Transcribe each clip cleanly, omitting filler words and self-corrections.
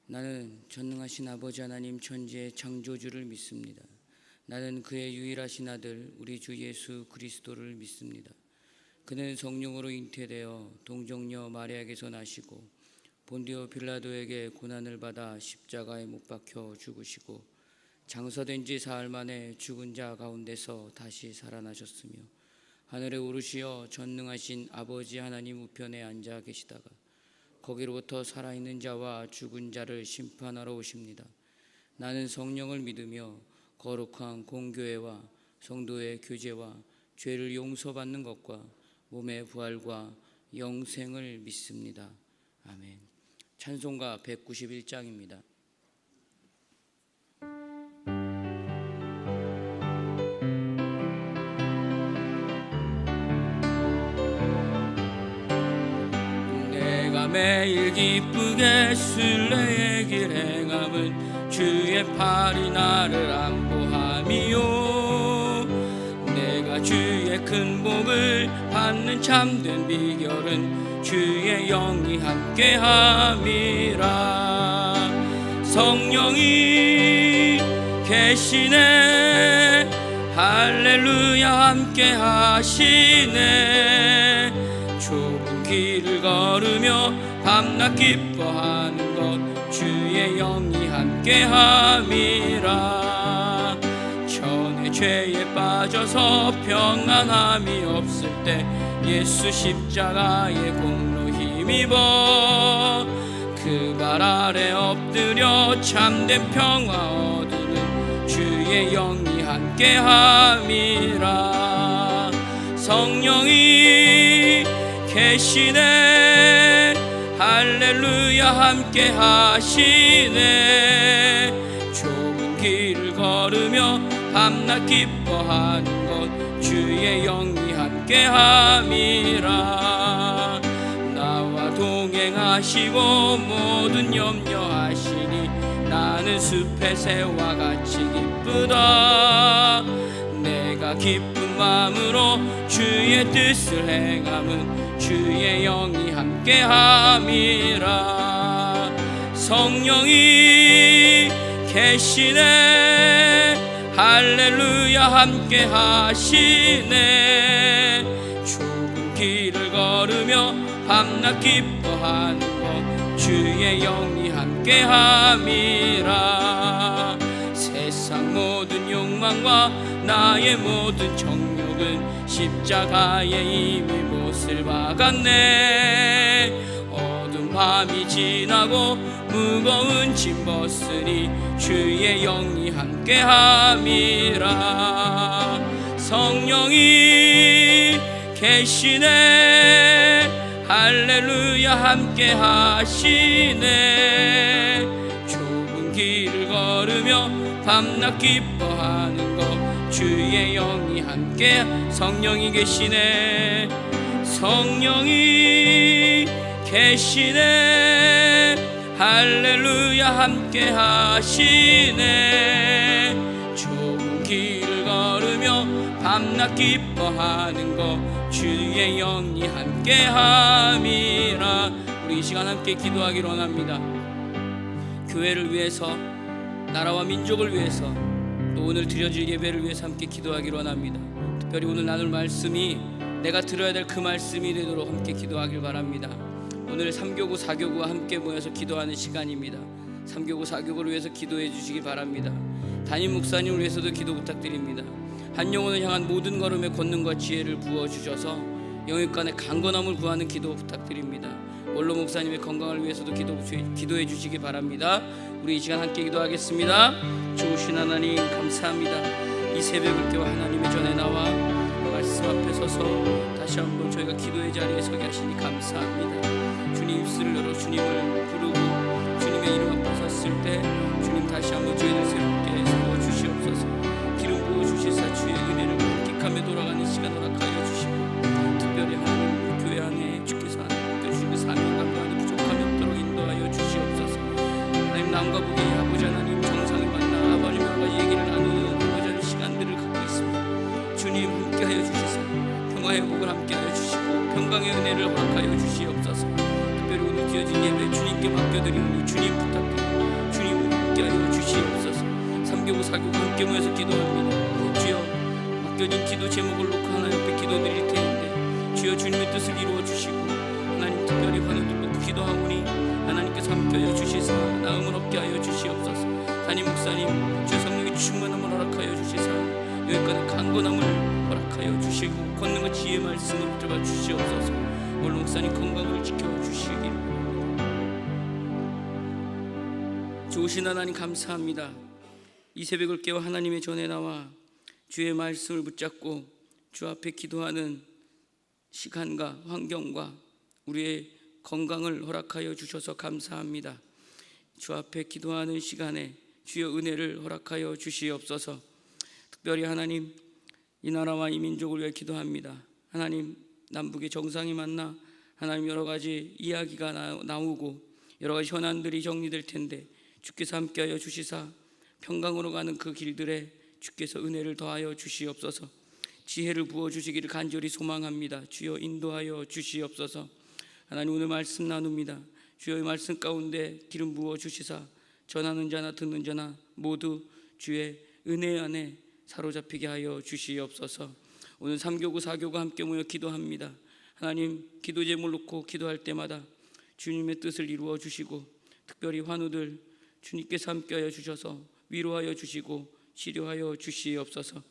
나는 전능하신 아버지 하나님 천지의 창조주를 믿습니다. 나는 그의 유일하신 아들 우리 주 예수 그리스도를 믿습니다. 그는 성령으로 잉태되어 동정녀 마리아에게서 나시고 본디오 빌라도에게 고난을 받아 십자가에 못 박혀 죽으시고 장사된 지 사흘 만에 죽은 자 가운데서 다시 살아나셨으며 하늘에 오르시어 전능하신 아버지 하나님 우편에 앉아 계시다가 거기로부터 살아있는 자와 죽은 자를 심판하러 오십니다. 나는 성령을 믿으며 거룩한 공교회와 성도의 교제와 죄를 용서받는 것과 몸의 부활과 영생을 믿습니다. 아멘. 찬송가 191장입니다. 내가 매일 기쁘게 순례의 길 행함은 주의 팔이 나를 안보함이요. 내가 주의 큰 복을 받는 참된 비결은 주의 영이 함께함이라. 성령이 계시네, 할렐루야 함께하시네. 좁은 길을 걸으며 밤낮 기뻐하는 것 주의 영이 함께함이라. 전에 죄에 빠져서 평안함이 없을 때 예수 십자가의 공로 힘입어 그 발 아래 엎드려 참된 평화 얻으는 주의 영이 함께함이라. 성령이 계시네, 할렐루야 함께하시네. 좁은 길을 걸으며 밤낮 기뻐하는 것 주의 영이 함께함이라. 나와 동행하시고 모든 염려하시니 나는 숲의 새와 같이 기쁘다. 내가 기쁜 마음으로 주의 뜻을 행함은 주의 영이 함께함이라. 성령이 계시네, 할렐루야 함께하시네. 좁은 길을 걸으며 밤낮 기뻐하는 것 주의 영이 함께함이라. 세상 모든 욕망과 나의 모든 정욕은 십자가에 이미 못을 박았네. 어두운 밤이 지나고 무거운 짐 벗으니 주의 영이 함께함이라. 성령이 계시네, 할렐루야 함께하시네. 좁은 길을 걸으며 밤낮 기뻐하는 것 주의 영이 함께. 성령이 계시네, 성령이 계시네, 할렐루야 함께하시네. 좁은 길을 걸으며 밤낮 기뻐하는 것 주의 영이 함께함이라. 우리 이 시간 함께 기도하기를 원합니다. 교회를 위해서, 나라와 민족을 위해서, 또 오늘 드려질 예배를 위해서 함께 기도하기를 원합니다. 특별히 오늘 나눌 말씀이 내가 들어야 될 그 말씀이 되도록 함께 기도하길 바랍니다. 오늘 3교구 4교구와 함께 모여서 기도하는 시간입니다. 3교구 4교구를 위해서 기도해 주시기 바랍니다. 담임 목사님을 위해서도 기도 부탁드립니다. 한 영혼을 향한 모든 걸음에 권능과 지혜를 부어주셔서 영육간의 강건함을 구하는 기도 부탁드립니다. 원로 목사님의 건강을 위해서도 기도해 주시기 바랍니다. 우리 이 시간 함께 기도하겠습니다. 좋으신 하나님 감사합니다. 이 새벽을 깨워 하나님의 전에 나와 말씀 앞에 서서 다시 한번 저희가 기도의 자리에 서게 하시니 감사합니다. 주님 입술을 열어 주님을 부르고 주님의 이름 앞에 섰을 때 주님 다시 한번 저희를 새롭게 세워주시옵소서. 기름 부어주시사 주의 은혜를 만끽하며 돌아가는 시간 허락하여 주시고 특별히 하나님 교회 안에 주께서 주신 그 사명감과 부족함이 없도록 인도하여 주시옵소서. 하나님 남과 북의 아버지 하나님 정상을 만나 아버지와 같이 얘기를 나누는 아버지 시간들을 갖고 있습니다. 주님 함께하여 주시사 평화의 복을 함께하여 주시고 평강의 은혜를 허락하여 주시옵소서. 특별히 오늘 드려진 예배 주님께 맡겨드리니 주님 부탁드립니다. 함께하여 주시옵소서. 3교구 4교구 함께 모여서 기도합니다. 주여, 맡겨진 기도 제목을 놓고 하나님 앞에 기도드릴 테는데 주여, 주님의 뜻을 이루어 주시고 하나님 특별히 환우들 놓고 기도하오니 하나님께서 함께하여 주시사 나음을 얻게 하여 주시옵소서. 담임 목사님, 주의 성령의 충만함을 허락하여 주시사 여기까지 강건함을 허락하여 주시고 권능과 지혜의 말씀을 들어가 주시옵소서. 오늘 목사님 건강을 지켜주시기를. 좋으신 하나님 감사합니다. 이 새벽을 깨워 하나님의 전에 나와 주의 말씀을 붙잡고 주 앞에 기도하는 시간과 환경과 우리의 건강을 허락하여 주셔서 감사합니다. 주 앞에 기도하는 시간에 주의 은혜를 허락하여 주시옵소서. 특별히 하나님, 이 나라와 이 민족을 위해 기도합니다. 하나님, 남북의 정상이 만나 하나님 여러 가지 이야기가 나오고 여러 가지 현안들이 정리될 텐데 주께서 함께하여 주시사 평강으로 가는 그 길들에 주께서 은혜를 더하여 주시옵소서. 지혜를 부어주시기를 간절히 소망합니다. 주여 인도하여 주시옵소서. 하나님, 오늘 말씀 나눕니다. 주의 말씀 가운데 기름 부어 주시사 전하는 자나 듣는 자나 모두 주의 은혜 안에 사로잡히게 하여 주시옵소서. 오늘 3교구 4교구 함께 모여 기도합니다. 하나님, 기도 제목을 놓고 기도할 때마다 주님의 뜻을 이루어 주시고 특별히 환우들 주님께서 함께하여 주셔서 위로하여 주시고 치료하여 주시옵소서.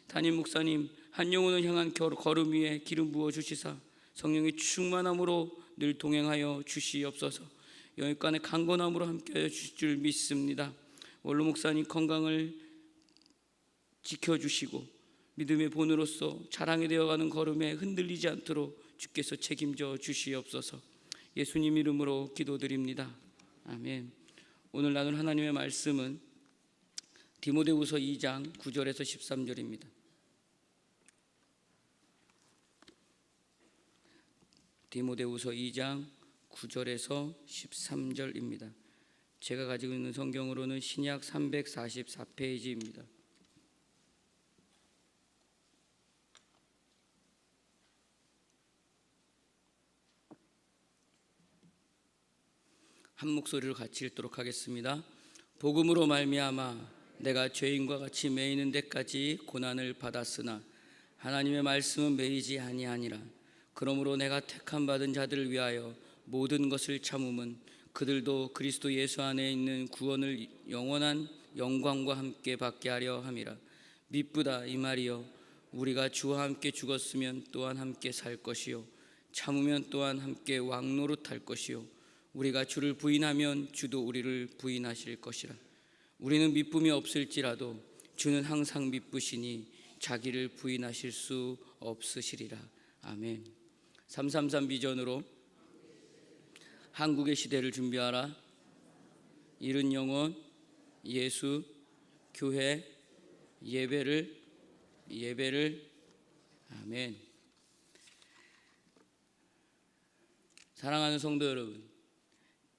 담임 목사님 한 영혼을 향한 걸음 위에 기름 부어 주시사 성령의 충만함으로 늘 동행하여 주시옵소서. 영육간의 강건함으로 함께하여 주실 줄 믿습니다. 원로 목사님 건강을 지켜주시고 믿음의 본으로서 자랑이 되어가는 걸음에 흔들리지 않도록 주께서 책임져 주시옵소서. 예수님 이름으로 기도드립니다. 아멘. 오늘 나눌 하나님의 말씀은 디모데후서 2장 9절에서 13절입니다. 디모데후서 2장 9절에서 13절입니다. 제가 가지고 있는 성경으로는 신약 344페이지입니다. 한 목소리로 같이 읽도록 하겠습니다. 복음으로 말미암아 내가 죄인과 같이 매이는 데까지 고난을 받았으나 하나님의 말씀은 매이지 아니하니라. 그러므로 내가 택함 받은 자들을 위하여 모든 것을 참음은 그들도 그리스도 예수 안에 있는 구원을 영원한 영광과 함께 받게 하려 함이라. 미쁘다 이 말이여, 우리가 주와 함께 죽었으면 또한 함께 살 것이요 참으면 또한 함께 왕노릇할 것이요 우리가 주를 부인하면 주도 우리를 부인하실 것이라. 우리는 미쁨이 없을지라도 주는 항상 미쁘시니 자기를 부인하실 수 없으시리라. 아멘. 333 비전으로 한국의 시대를 준비하라. 이른 영혼, 예수, 교회, 예배를. 아멘. 사랑하는 성도 여러분,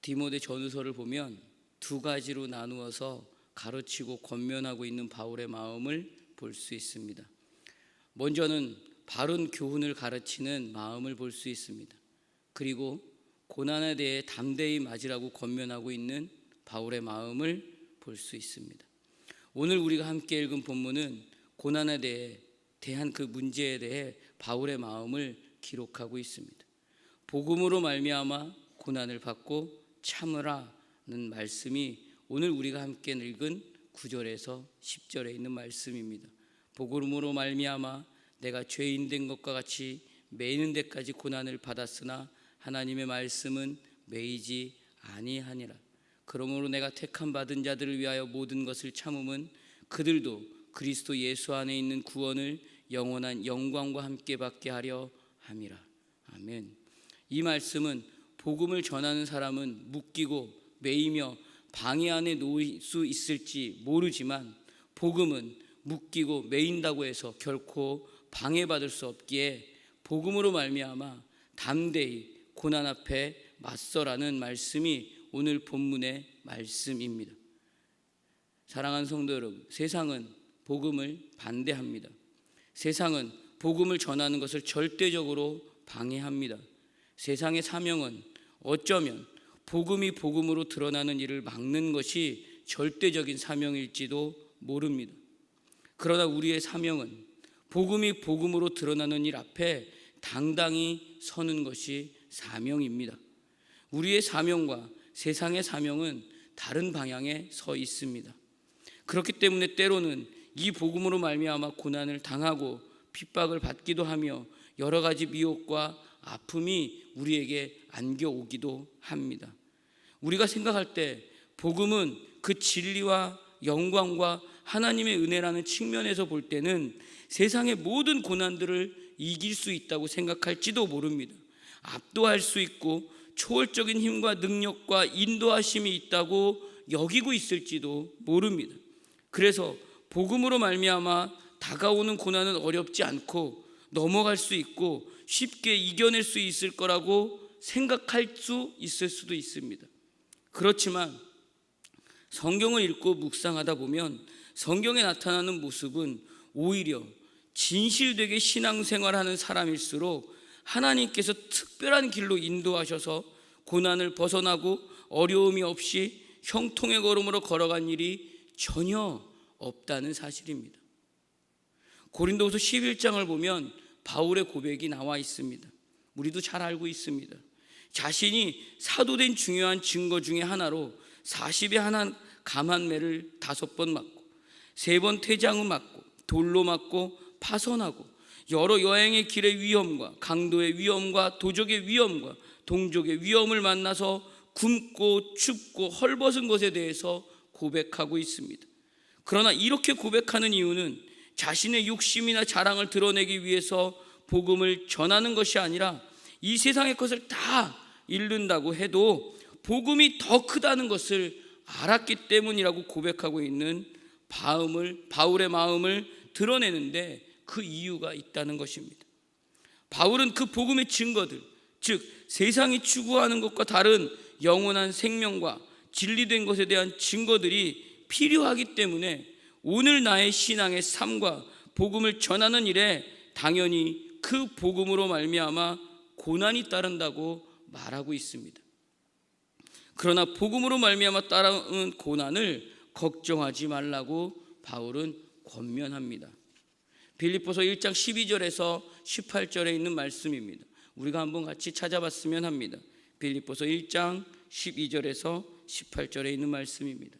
디모데 전후서를 보면 두 가지로 나누어서 가르치고 권면하고 있는 바울의 마음을 볼 수 있습니다. 먼저는 바른 교훈을 가르치는 마음을 볼 수 있습니다. 그리고 고난에 대해 담대히 맞으라고 권면하고 있는 바울의 마음을 볼 수 있습니다. 오늘 우리가 함께 읽은 본문은 고난에 대한 그 문제에 대해 바울의 마음을 기록하고 있습니다. 복음으로 말미암아 고난을 받고 참으라는 말씀이 오늘 우리가 함께 읽은 9절에서 10절에 있는 말씀입니다. 복음으로 말미암아 내가 죄인 된 것과 같이 매이는 데까지 고난을 받았으나 하나님의 말씀은 매이지 아니하니라. 그러므로 내가 택함 받은 자들을 위하여 모든 것을 참음은 그들도 그리스도 예수 안에 있는 구원을 영원한 영광과 함께 받게 하려 함이라. 아멘. 이 말씀은 복음을 전하는 사람은 묶이고 매이며 방해 안에 놓일 수 있을지 모르지만 복음은 묶이고 매인다고 해서 결코 방해받을 수 없기에 복음으로 말미암아 담대히 고난 앞에 맞서라는 말씀이 오늘 본문의 말씀입니다. 사랑하는 성도 여러분, 세상은 복음을 반대합니다. 세상은 복음을 전하는 것을 절대적으로 방해합니다. 세상의 사명은 어쩌면 복음이 복음으로 드러나는 일을 막는 것이 절대적인 사명일지도 모릅니다. 그러나 우리의 사명은 복음이 복음으로 드러나는 일 앞에 당당히 서는 것이 사명입니다. 우리의 사명과 세상의 사명은 다른 방향에 서 있습니다. 그렇기 때문에 때로는 이 복음으로 말미암아 고난을 당하고 핍박을 받기도 하며 여러 가지 미혹과 아픔이 우리에게 안겨오기도 합니다. 우리가 생각할 때 복음은 그 진리와 영광과 하나님의 은혜라는 측면에서 볼 때는 세상의 모든 고난들을 이길 수 있다고 생각할지도 모릅니다. 압도할 수 있고 초월적인 힘과 능력과 인도하심이 있다고 여기고 있을지도 모릅니다. 그래서 복음으로 말미암아 다가오는 고난은 어렵지 않고 넘어갈 수 있고 쉽게 이겨낼 수 있을 거라고 생각할 수 있을 수도 있습니다. 그렇지만 성경을 읽고 묵상하다 보면 성경에 나타나는 모습은 오히려 진실되게 신앙생활하는 사람일수록 하나님께서 특별한 길로 인도하셔서 고난을 벗어나고 어려움이 없이 형통의 걸음으로 걸어간 일이 전혀 없다는 사실입니다. 고린도후서 11장을 보면 바울의 고백이 나와 있습니다. 우리도 잘 알고 있습니다. 자신이 사도된 중요한 증거 중에 하나로 40에 하나 감한매를 5번 맞고 3번 퇴장을 맞고 돌로 맞고 파선하고 여러 여행의 길의 위험과 강도의 위험과 도적의 위험과 동족의 위험을 만나서 굶고 춥고 헐벗은 것에 대해서 고백하고 있습니다. 그러나 이렇게 고백하는 이유는 자신의 욕심이나 자랑을 드러내기 위해서 복음을 전하는 것이 아니라 이 세상의 것을 다 잃는다고 해도 복음이 더 크다는 것을 알았기 때문이라고 고백하고 있는 바울의 마음을 드러내는데 그 이유가 있다는 것입니다. 바울은 그 복음의 증거들, 즉 세상이 추구하는 것과 다른 영원한 생명과 진리된 것에 대한 증거들이 필요하기 때문에 오늘 나의 신앙의 삶과 복음을 전하는 일에 당연히 그 복음으로 말미암아 고난이 따른다고 말하고 있습니다. 그러나 복음으로 말미암아 따라오는 고난을 걱정하지 말라고 바울은 권면합니다. 빌립보서 1장 12절에서 18절에 있는 말씀입니다. 우리가 한번 같이 찾아봤으면 합니다. 빌립보서 1장 12절에서 18절에 있는 말씀입니다.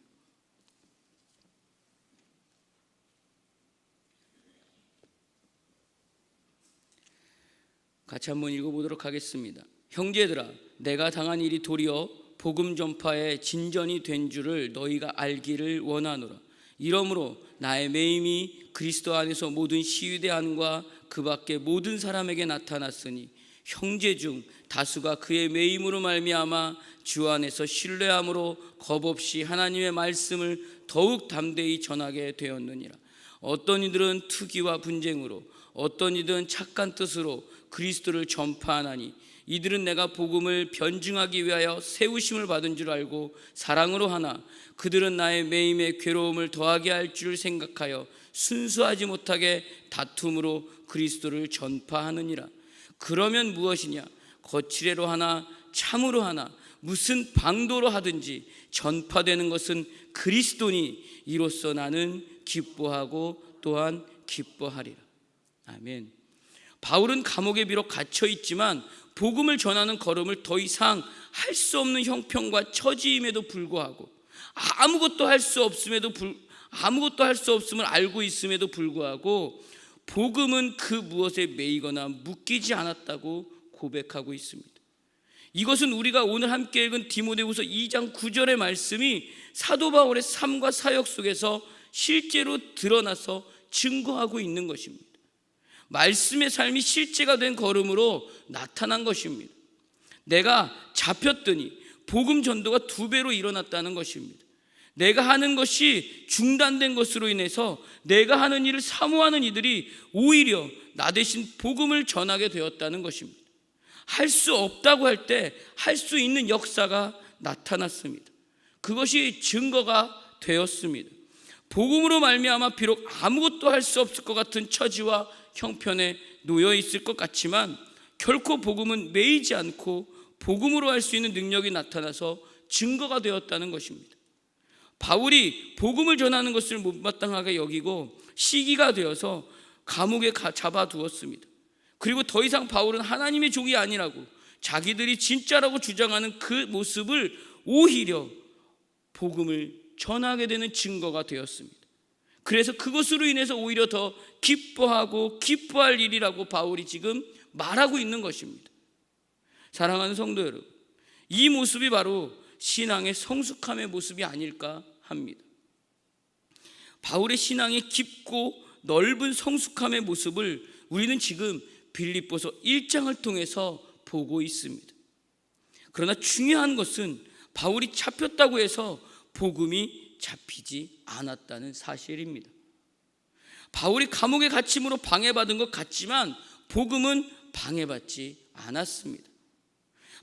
같이 한번 읽어보도록 하겠습니다. 형제들아, 내가 당한 일이 도리어 복음 전파의 진전이 된 줄을 너희가 알기를 원하노라. 이러므로 나의 매임이 그리스도 안에서 모든 시위대안과 그 밖에 모든 사람에게 나타났으니 형제 중 다수가 그의 매임으로 말미암아 주 안에서 신뢰함으로 겁없이 하나님의 말씀을 더욱 담대히 전하게 되었느니라. 어떤 이들은 투기와 분쟁으로, 어떤 이들은 착한 뜻으로 그리스도를 전파하나니 이들은 내가 복음을 변증하기 위하여 세우심을 받은 줄 알고 사랑으로 하나 그들은 나의 매임에 괴로움을 더하게 할 줄 생각하여 순수하지 못하게 다툼으로 그리스도를 전파하느니라. 그러면 무엇이냐? 거칠애로 하나 참으로 하나 무슨 방도로 하든지 전파되는 것은 그리스도니 이로써 나는 기뻐하고 또한 기뻐하리라. 아멘. 바울은 감옥에 비록 갇혀 있지만 복음을 전하는 걸음을 더 이상 할 수 없는 형편과 처지임에도 불구하고 아무것도 할 수 없음을 알고 있음에도 불구하고 복음은 그 무엇에 매이거나 묶이지 않았다고 고백하고 있습니다. 이것은 우리가 오늘 함께 읽은 디모데후서 2장 9절의 말씀이 사도 바울의 삶과 사역 속에서 실제로 드러나서 증거하고 있는 것입니다. 말씀의 삶이 실제가 된 걸음으로 나타난 것입니다. 내가 잡혔더니 복음 전도가 2배로 일어났다는 것입니다. 내가 하는 것이 중단된 것으로 인해서 내가 하는 일을 사모하는 이들이 오히려 나 대신 복음을 전하게 되었다는 것입니다. 할 수 없다고 할 때 할 수 있는 역사가 나타났습니다. 그것이 증거가 되었습니다. 복음으로 말미암아 비록 아무것도 할 수 없을 것 같은 처지와 형편에 놓여 있을 것 같지만 결코 복음은 매이지 않고 복음으로 할 수 있는 능력이 나타나서 증거가 되었다는 것입니다. 바울이 복음을 전하는 것을 못마땅하게 여기고 시기가 되어서 감옥에 잡아두었습니다. 그리고 더 이상 바울은 하나님의 종이 아니라고 자기들이 진짜라고 주장하는 그 모습을 오히려 복음을 전하게 되는 증거가 되었습니다. 그래서 그것으로 인해서 오히려 더 기뻐하고 기뻐할 일이라고 바울이 지금 말하고 있는 것입니다. 사랑하는 성도 여러분, 이 모습이 바로 신앙의 성숙함의 모습이 아닐까 합니다. 바울의 신앙의 깊고 넓은 성숙함의 모습을 우리는 지금 빌립보서 1장을 통해서 보고 있습니다. 그러나 중요한 것은 바울이 잡혔다고 해서 복음이 잡히지 않았다는 사실입니다. 바울이 감옥에 갇힘으로 방해받은 것 같지만 복음은 방해받지 않았습니다.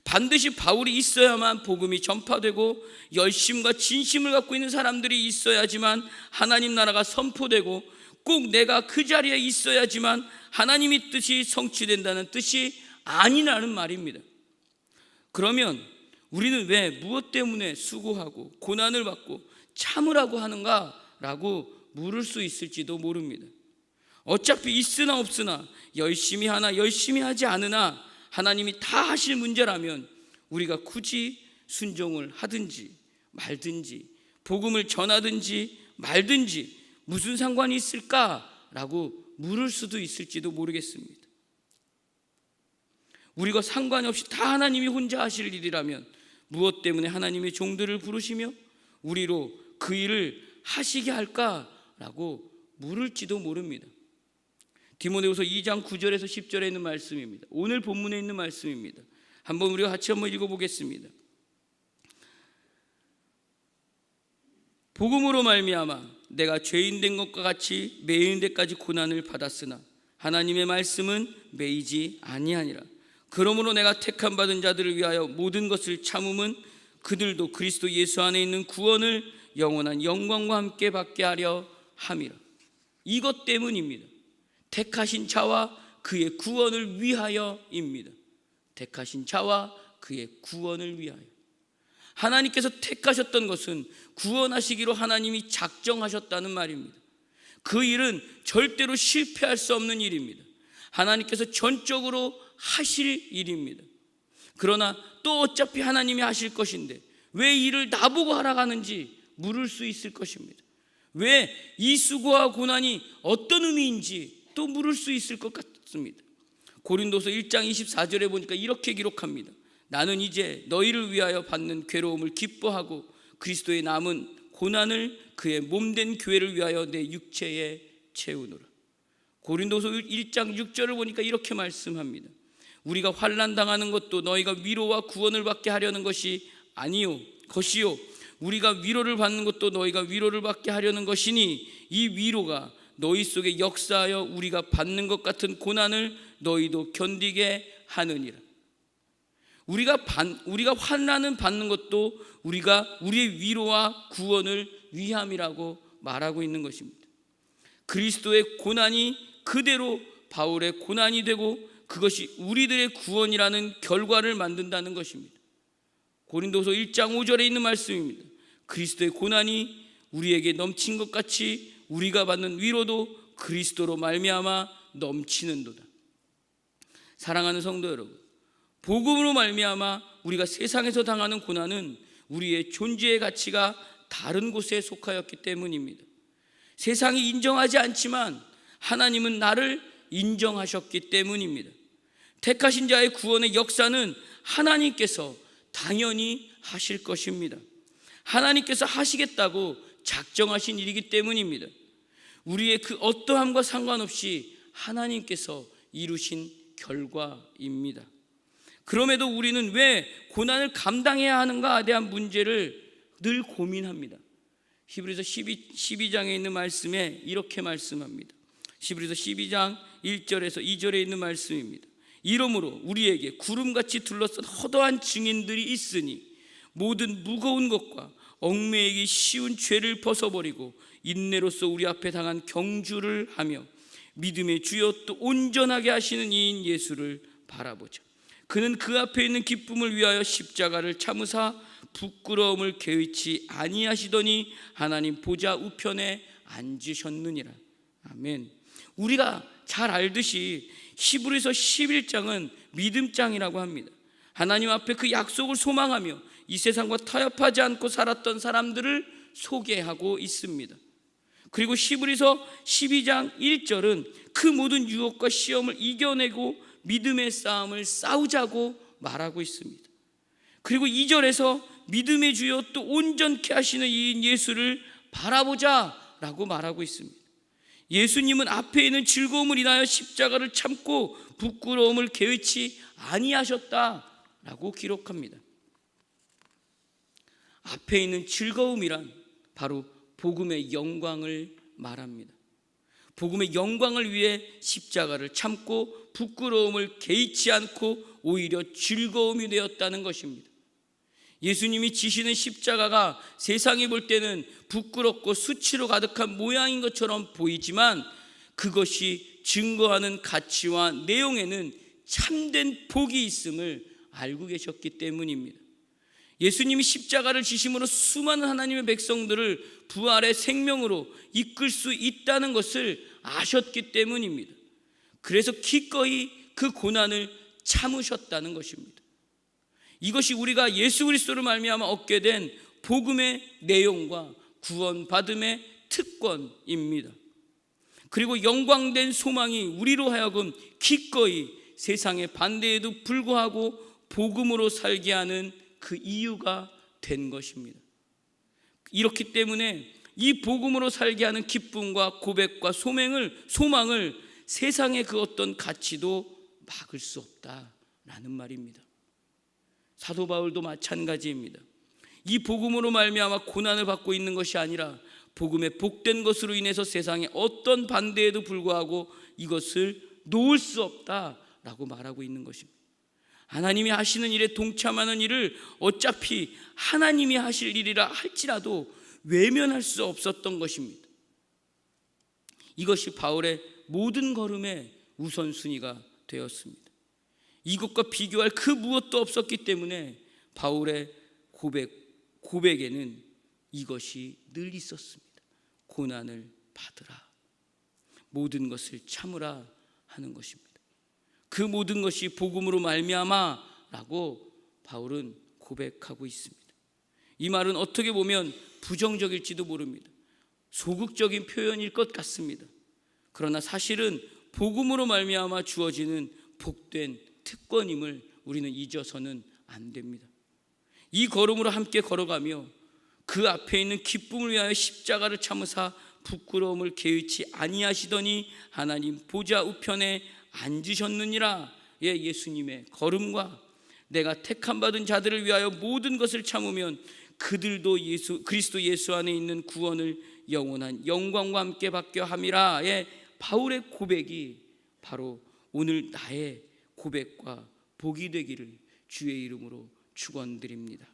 반드시 바울이 있어야만 복음이 전파되고 열심과 진심을 갖고 있는 사람들이 있어야지만 하나님 나라가 선포되고 꼭 내가 그 자리에 있어야지만 하나님의 뜻이 성취된다는 뜻이 아니라는 말입니다. 그러면 우리는 왜 무엇 때문에 수고하고 고난을 받고 참으라고 하는가라고 물을 수 있을지도 모릅니다. 어차피 있으나 없으나 열심히 하나 열심히 하지 않으나 하나님이 다 하실 문제라면 우리가 굳이 순종을 하든지 말든지 복음을 전하든지 말든지 무슨 상관이 있을까라고 물을 수도 있을지도 모르겠습니다. 우리가 상관이 없이 다 하나님이 혼자 하실 일이라면 무엇 때문에 하나님의 종들을 부르시며 우리로 그 일을 하시게 할까라고 물을지도 모릅니다. 디모데후서 2장 9절에서 10절에 있는 말씀입니다. 오늘 본문에 있는 말씀입니다. 한번 우리가 같이 한번 읽어보겠습니다. 복음으로 말미암아 내가 죄인 된 것과 같이 매이는 데까지 고난을 받았으나 하나님의 말씀은 매이지 아니하니라. 그러므로 내가 택함 받은 자들을 위하여 모든 것을 참음은 그들도 그리스도 예수 안에 있는 구원을 영원한 영광과 함께 받게 하려 함이라. 이것 때문입니다. 택하신 자와 그의 구원을 위하여입니다. 택하신 자와 그의 구원을 위하여. 하나님께서 택하셨던 것은 구원하시기로 하나님이 작정하셨다는 말입니다. 그 일은 절대로 실패할 수 없는 일입니다. 하나님께서 전적으로 하실 일입니다. 그러나 또 어차피 하나님이 하실 것인데 왜 일을 나보고 하라고 하는지 물을 수 있을 것입니다. 왜 이 수고와 고난이 어떤 의미인지 또 물을 수 있을 것 같습니다. 고린도서 1장 24절에 보니까 이렇게 기록합니다. 나는 이제 너희를 위하여 받는 괴로움을 기뻐하고 그리스도의 남은 고난을 그의 몸된 교회를 위하여 내 육체에 채우노라. 고린도서 1장 6절을 보니까 이렇게 말씀합니다. 우리가 환난 당하는 것도 너희가 위로와 구원을 받게 하려는 것이 아니요 것이요 우리가 위로를 받는 것도 너희가 위로를 받게 하려는 것이니 이 위로가 너희 속에 역사하여 우리가 받는 것 같은 고난을 너희도 견디게 하느니라. 우리가 환난을 받는 것도 우리가 우리의 위로와 구원을 위함이라고 말하고 있는 것입니다. 그리스도의 고난이 그대로 바울의 고난이 되고 그것이 우리들의 구원이라는 결과를 만든다는 것입니다. 고린도서 1장 5절에 있는 말씀입니다. 그리스도의 고난이 우리에게 넘친 것 같이 우리가 받는 위로도 그리스도로 말미암아 넘치는도다. 사랑하는 성도 여러분, 복음으로 말미암아 우리가 세상에서 당하는 고난은 우리의 존재의 가치가 다른 곳에 속하였기 때문입니다. 세상이 인정하지 않지만 하나님은 나를 인정하셨기 때문입니다. 택하신 자의 구원의 역사는 하나님께서 당연히 하실 것입니다. 하나님께서 하시겠다고 작정하신 일이기 때문입니다. 우리의 그 어떠함과 상관없이 하나님께서 이루신 결과입니다. 그럼에도 우리는 왜 고난을 감당해야 하는가에 대한 문제를 늘 고민합니다. 히브리서 12장에 있는 말씀에 이렇게 말씀합니다. 히브리서 12장 1절에서 2절에 있는 말씀입니다. 이러므로 우리에게 구름같이 둘러싼 허다한 증인들이 있으니 모든 무거운 것과 얽매이기 쉬운 죄를 벗어버리고 인내로서 우리 앞에 당한 경주를 하며 믿음의 주여 또 온전하게 하시는 이인 예수를 바라보자. 그는 그 앞에 있는 기쁨을 위하여 십자가를 참으사 부끄러움을 개의치 아니하시더니 하나님 보좌 우편에 앉으셨느니라. 아멘. 우리가 잘 알듯이 히브리서 11장은 믿음장이라고 합니다. 하나님 앞에 그 약속을 소망하며 이 세상과 타협하지 않고 살았던 사람들을 소개하고 있습니다. 그리고 히브리서 12장 1절은 그 모든 유혹과 시험을 이겨내고 믿음의 싸움을 싸우자고 말하고 있습니다. 그리고 2절에서 믿음의 주여 또 온전케 하시는 이인 예수를 바라보자 라고 말하고 있습니다. 예수님은 앞에 있는 즐거움을 인하여 십자가를 참고 부끄러움을 개의치 아니하셨다 라고 기록합니다. 앞에 있는 즐거움이란 바로 복음의 영광을 말합니다. 복음의 영광을 위해 십자가를 참고 부끄러움을 개의치 않고 오히려 즐거움이 되었다는 것입니다. 예수님이 지시는 십자가가 세상이 볼 때는 부끄럽고 수치로 가득한 모양인 것처럼 보이지만 그것이 증거하는 가치와 내용에는 참된 복이 있음을 알고 계셨기 때문입니다. 예수님이 십자가를 지심으로 수많은 하나님의 백성들을 부활의 생명으로 이끌 수 있다는 것을 아셨기 때문입니다. 그래서 기꺼이 그 고난을 참으셨다는 것입니다. 이것이 우리가 예수 그리스도를 말미암아 얻게 된 복음의 내용과 구원받음의 특권입니다. 그리고 영광된 소망이 우리로 하여금 기꺼이 세상의 반대에도 불구하고 복음으로 살게 하는 그 이유가 된 것입니다. 이렇기 때문에 이 복음으로 살게 하는 기쁨과 고백과 소망을 세상의 그 어떤 가치도 막을 수 없다라는 말입니다. 사도 바울도 마찬가지입니다. 이 복음으로 말미암아 고난을 받고 있는 것이 아니라 복음의 복된 것으로 인해서 세상의 어떤 반대에도 불구하고 이것을 놓을 수 없다라고 말하고 있는 것입니다. 하나님이 하시는 일에 동참하는 일을 어차피 하나님이 하실 일이라 할지라도 외면할 수 없었던 것입니다. 이것이 바울의 모든 걸음의 우선순위가 되었습니다. 이것과 비교할 그 무엇도 없었기 때문에 바울의 고백에는 이것이 늘 있었습니다. 고난을 받으라, 모든 것을 참으라 하는 것입니다. 그 모든 것이 복음으로 말미암아 라고 바울은 고백하고 있습니다. 이 말은 어떻게 보면 부정적일지도 모릅니다. 소극적인 표현일 것 같습니다. 그러나 사실은 복음으로 말미암아 주어지는 복된 특권임을 우리는 잊어서는 안 됩니다. 이 걸음으로 함께 걸어가며 그 앞에 있는 기쁨을 위하여 십자가를 참으사 부끄러움을 개의치 아니하시더니 하나님 보좌 우편에 앉으셨느니라. 예수님의 걸음과 내가 택함 받은 자들을 위하여 모든 것을 참으면 그들도 그리스도 예수 안에 있는 구원을 영원한 영광과 함께 받게 함이라. 바울의 고백이 바로 오늘 나의 고백과 복이 되기를 주의 이름으로 축원드립니다.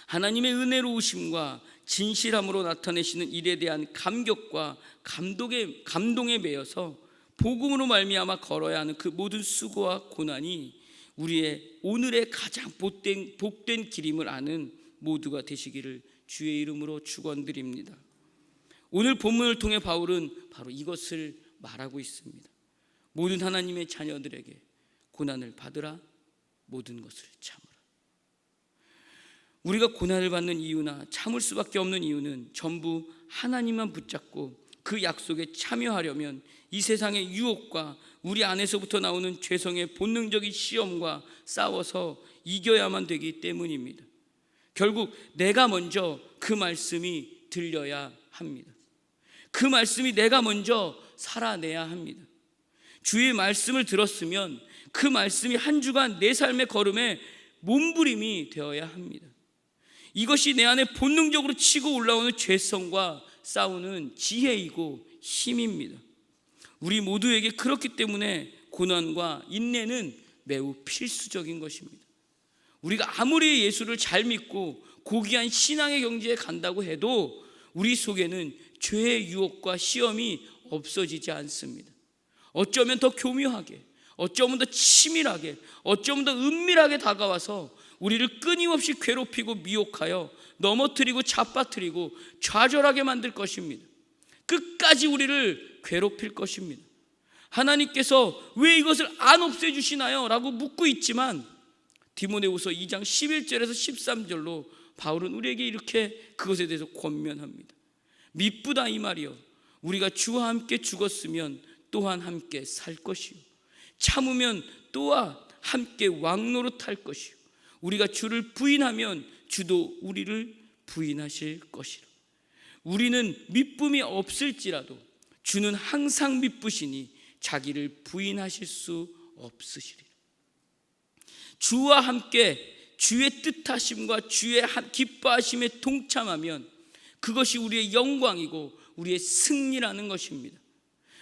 하나님의 은혜로우심과 진실함으로 나타내시는 일에 대한 감격과 감동에 매여서 복음으로 말미암아 걸어야 하는 그 모든 수고와 고난이 우리의 오늘의 가장 복된 길임을 아는 모두가 되시기를 주의 이름으로 축원드립니다. 오늘 본문을 통해 바울은 바로 이것을 말하고 있습니다. 모든 하나님의 자녀들에게 고난을 받으라, 모든 것을 참으라. 우리가 고난을 받는 이유나 참을 수밖에 없는 이유는 전부 하나님만 붙잡고 그 약속에 참여하려면 이 세상의 유혹과 우리 안에서부터 나오는 죄성의 본능적인 시험과 싸워서 이겨야만 되기 때문입니다. 결국 내가 먼저 그 말씀이 들려야 합니다. 그 말씀이 내가 먼저 살아내야 합니다. 주의 말씀을 들었으면 그 말씀이 한 주간 내 삶의 걸음에 몸부림이 되어야 합니다. 이것이 내 안에 본능적으로 치고 올라오는 죄성과 싸우는 지혜이고 힘입니다. 우리 모두에게 그렇기 때문에 고난과 인내는 매우 필수적인 것입니다. 우리가 아무리 예수를 잘 믿고 고귀한 신앙의 경지에 간다고 해도 우리 속에는 죄의 유혹과 시험이 없어지지 않습니다. 어쩌면 더 교묘하게, 어쩌면 더 치밀하게, 어쩌면 더 은밀하게 다가와서 우리를 끊임없이 괴롭히고 미혹하여 넘어뜨리고 잡아뜨리고 좌절하게 만들 것입니다. 끝까지 우리를 괴롭힐 것입니다. 하나님께서 왜 이것을 안 없애주시나요? 라고 묻고 있지만 디모데후서 2장 11절에서 13절로 바울은 우리에게 이렇게 그것에 대해서 권면합니다. 미쁘다 이 말이요, 우리가 주와 함께 죽었으면 또한 함께 살 것이요, 참으면 또한 함께 왕노릇할 것이요, 우리가 주를 부인하면 주도 우리를 부인하실 것이라. 우리는 미쁨이 없을지라도 주는 항상 미쁘시니 자기를 부인하실 수 없으시리라. 주와 함께 주의 뜻하심과 주의 기뻐하심에 동참하면 그것이 우리의 영광이고 우리의 승리라는 것입니다.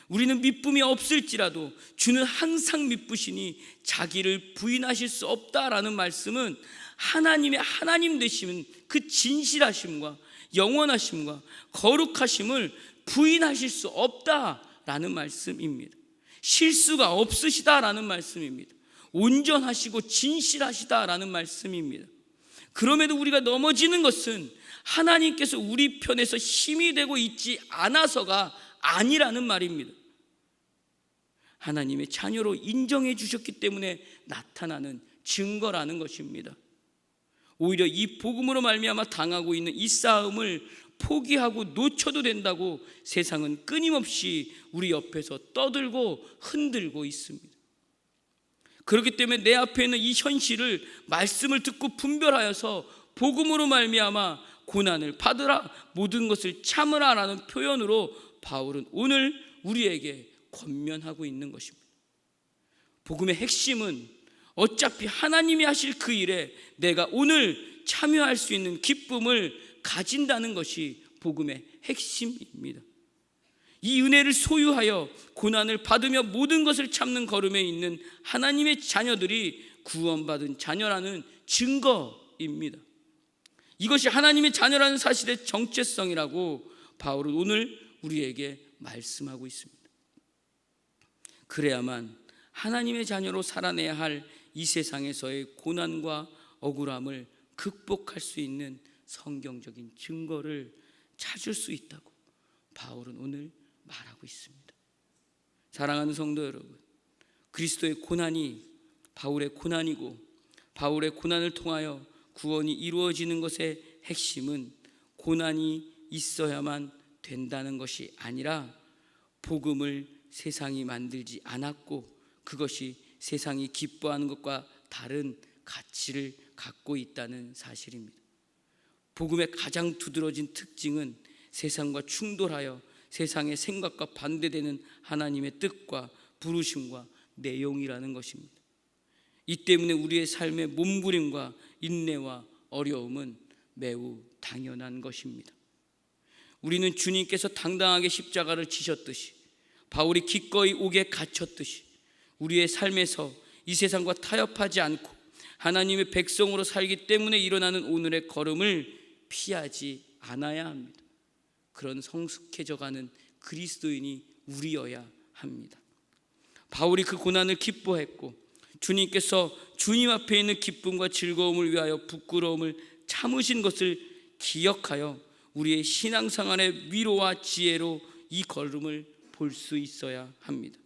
우리는 미쁨이 없을지라도 주는 항상 미쁘시니 자기를 부인하실 수 없다라는 말씀은 하나님의 하나님 되시는 그 진실하심과 영원하심과 거룩하심을 부인하실 수 없다라는 말씀입니다. 실수가 없으시다라는 말씀입니다. 온전하시고 진실하시다라는 말씀입니다. 그럼에도 우리가 넘어지는 것은 하나님께서 우리 편에서 힘이 되고 있지 않아서가 아니라는 말입니다. 하나님의 자녀로 인정해 주셨기 때문에 나타나는 증거라는 것입니다. 오히려 이 복음으로 말미암아 당하고 있는 이 싸움을 포기하고 놓쳐도 된다고 세상은 끊임없이 우리 옆에서 떠들고 흔들고 있습니다. 그렇기 때문에 내 앞에 있는 이 현실을 말씀을 듣고 분별하여서 복음으로 말미암아 고난을 받으라, 모든 것을 참으라라는 표현으로 바울은 오늘 우리에게 권면하고 있는 것입니다. 복음의 핵심은 어차피 하나님이 하실 그 일에 내가 오늘 참여할 수 있는 기쁨을 가진다는 것이 복음의 핵심입니다. 이 은혜를 소유하여 고난을 받으며 모든 것을 참는 걸음에 있는 하나님의 자녀들이 구원받은 자녀라는 증거입니다. 이것이 하나님의 자녀라는 사실의 정체성이라고 바울은 오늘 우리에게 말씀하고 있습니다. 그래야만 하나님의 자녀로 살아내야 할 이 세상에서의 고난과 억울함을 극복할 수 있는 성경적인 증거를 찾을 수 있다고 바울은 오늘 말하고 있습니다. 사랑하는 성도 여러분, 그리스도의 고난이 바울의 고난이고 바울의 고난을 통하여 구원이 이루어지는 것의 핵심은 고난이 있어야만 된다는 것이 아니라 복음을 세상이 만들지 않았고 그것이 세상이 기뻐하는 것과 다른 가치를 갖고 있다는 사실입니다. 복음의 가장 두드러진 특징은 세상과 충돌하여 세상의 생각과 반대되는 하나님의 뜻과 부르심과 내용이라는 것입니다. 이 때문에 우리의 삶의 몸부림과 인내와 어려움은 매우 당연한 것입니다. 우리는 주님께서 당당하게 십자가를 지셨듯이 바울이 기꺼이 옥에 갇혔듯이 우리의 삶에서 이 세상과 타협하지 않고 하나님의 백성으로 살기 때문에 일어나는 오늘의 걸음을 피하지 않아야 합니다. 그런 성숙해져가는 그리스도인이 우리여야 합니다. 바울이 그 고난을 기뻐했고 주님께서 주님 앞에 있는 기쁨과 즐거움을 위하여 부끄러움을 참으신 것을 기억하여 우리의 신앙생활의 위로와 지혜로 이 걸음을 볼 수 있어야 합니다.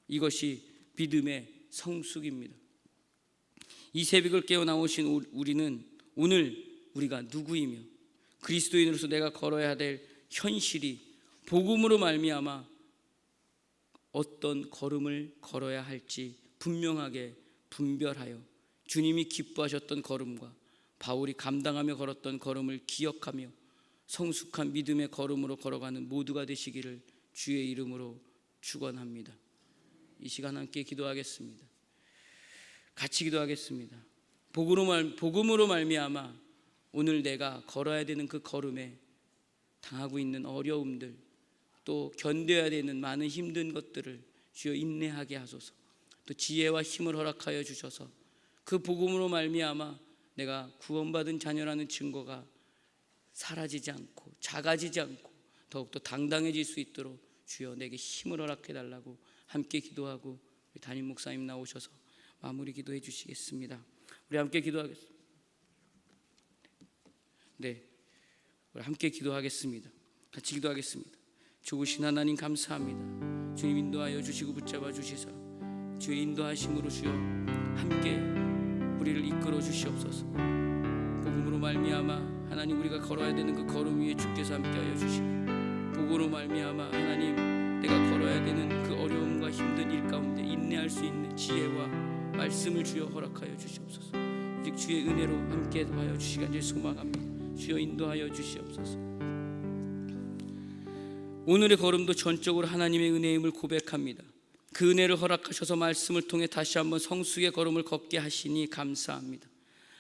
이것이 믿음의 성숙입니다. 이 새벽을 깨어 나오신 우리는 오늘 우리가 누구이며 그리스도인으로서 내가 걸어야 될 현실이 복음으로 말미암아 어떤 걸음을 걸어야 할지 분명하게 분별하여 주님이 기뻐하셨던 걸음과 바울이 감당하며 걸었던 걸음을 기억하며 성숙한 믿음의 걸음으로 걸어가는 모두가 되시기를 주의 이름으로 축원합니다. 이 시간 함께 기도하겠습니다. 같이 기도하겠습니다. 복음으로 말미암아 오늘 내가 걸어야 되는 그 걸음에 당하고 있는 어려움들, 또 견뎌야 되는 많은 힘든 것들을 주여 인내하게 하소서. 또 지혜와 힘을 허락하여 주셔서 그 복음으로 말미암아 내가 구원받은 자녀라는 증거가 사라지지 않고 작아지지 않고 더욱더 당당해질 수 있도록 주여 내게 힘을 허락해 달라고 함께 기도하고 우리 담임 목사님 나오셔서 마무리 기도해 주시겠습니다. 우리 함께 기도하겠습니다. 네, 우리 함께 기도하겠습니다. 같이 기도하겠습니다. 좋으신 하나님 감사합니다. 주님 인도하여 주시고 붙잡아 주시사 주의 인도하심으로 주여 함께 우리를 이끌어 주시옵소서. 복음으로 말미암아 하나님 우리가 걸어야 되는 그 걸음 위에 주께서 함께하여 주시고, 복음으로 말미암아 하나님 내가 걸어야 되는 그 어려움과 힘든 일 가운데 인내할 수 있는 지혜와 말씀을 주여 허락하여 주시옵소서. 오직 주의 은혜로 함께하여 주시기를 소망합니다. 주여 인도하여 주시옵소서. 오늘의 걸음도 전적으로 하나님의 은혜임을 고백합니다. 그 은혜를 허락하셔서 말씀을 통해 다시 한번 성숙의 걸음을 걷게 하시니 감사합니다.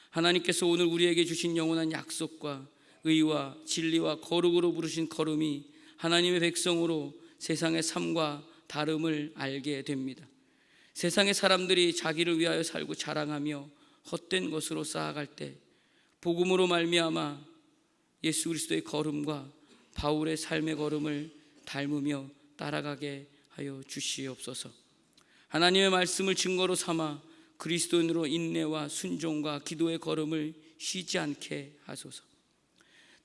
하나님께서 오늘 우리에게 주신 영원한 약속과 의와 진리와 거룩으로 부르신 걸음이 하나님의 백성으로 세상의 삶과 다름을 알게 됩니다. 세상의 사람들이 자기를 위하여 살고 자랑하며 헛된 것으로 쌓아갈 때 복음으로 말미암아 예수 그리스도의 걸음과 바울의 삶의 걸음을 닮으며 따라가게 하여 주시옵소서. 하나님의 말씀을 증거로 삼아 그리스도인으로 인내와 순종과 기도의 걸음을 쉬지 않게 하소서.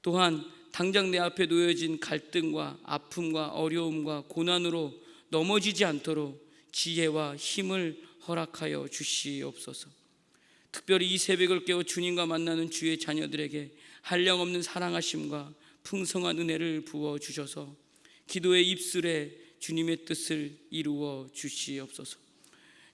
또한 당장 내 앞에 놓여진 갈등과 아픔과 어려움과 고난으로 넘어지지 않도록 지혜와 힘을 허락하여 주시옵소서. 특별히 이 새벽을 깨워 주님과 만나는 주의 자녀들에게 한량없는 사랑하심과 풍성한 은혜를 부어 주셔서 기도의 입술에 주님의 뜻을 이루어 주시옵소서.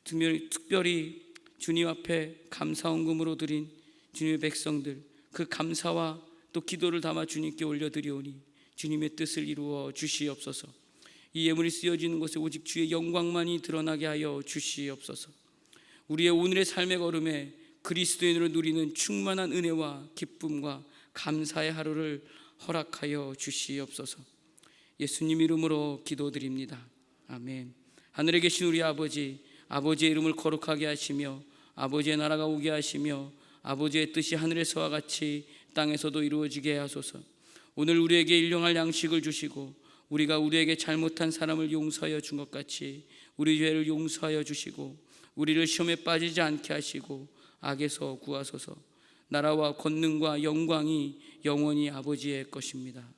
특별히 주님 앞에 감사헌금으로 드린 주님의 백성들, 그 감사와 또 기도를 담아 주님께 올려드리오니 주님의 뜻을 이루어 주시옵소서. 이 예물이 쓰여지는 곳에 오직 주의 영광만이 드러나게 하여 주시옵소서. 우리의 오늘의 삶의 걸음에 그리스도인으로 누리는 충만한 은혜와 기쁨과 감사의 하루를 허락하여 주시옵소서. 예수님 이름으로 기도드립니다. 아멘. 하늘에 계신 우리 아버지, 아버지의 이름을 거룩하게 하시며 아버지의 나라가 오게 하시며 아버지의 뜻이 하늘에서와 같이 땅에서도 이루어지게 하소서. 오늘 우리에게 일용할 양식을 주시고 우리가 우리에게 잘못한 사람을 용서하여 준 것 같이 우리 죄를 용서하여 주시고 우리를 시험에 빠지지 않게 하시고 악에서 구하소서. 나라와 권능과 영광이 영원히 아버지의 것입니다.